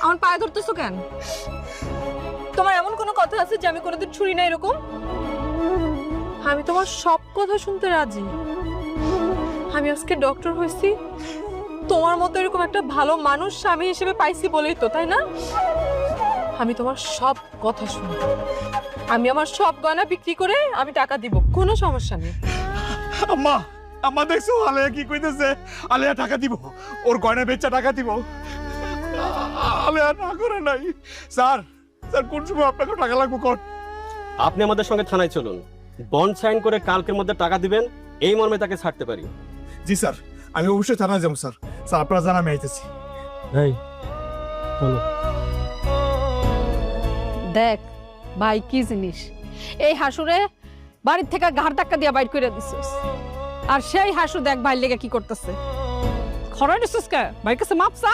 আমার পায়ে ধরতেছো কেন? তোমার এমন কোনো কথা আছে যে আমি কোনোদিন শুনি না এরকম? আমি তোমার সব কথা শুনতে রাজি। আমি আজকে ডক্টর হয়েছি তোমার মতো এরকম একটা ভালো মানুষ স্বামী হিসেবে পাইছি বলেই তো, তাই না? আমি তোমার সব কথা শুনব। আমি আমার সব গয়না বিক্রি করে আমি টাকা দিব, কোনো সমস্যা নেই। আম্মা, আম্মা দেখছো আলেয়া কি কইতেছে? আলেয়া টাকা দিব, ওর গয়না বেচা টাকা দিব। আলেয়া না করে নাই। স্যার, স্যার কোন সময় আপনাকে টাকা লাগবে কোন? আপনি আমাদের সঙ্গে থানায় চলুন, বন্ড সাইন করে কালকের মধ্যে টাকা দিবেন, এই মর্মে তাকে ছাড়তে পারি। জি স্যার, আমি অবশ্যই থানায় যাবো স্যার। স্যার আপনারা জানা আমি আইতেছি। এই চলো। দেখ ভাই কি জিনিস, এই হাসুরে বাড়ির থেকে ঘাড় ধাক্কা দিয়া বাইর করে দিছিস, আর সেই হাসু দেখ ভাই লেগে কি করতেছে। খরাই দিছিস কে? ভাইয়ের কাছে মাপ চা।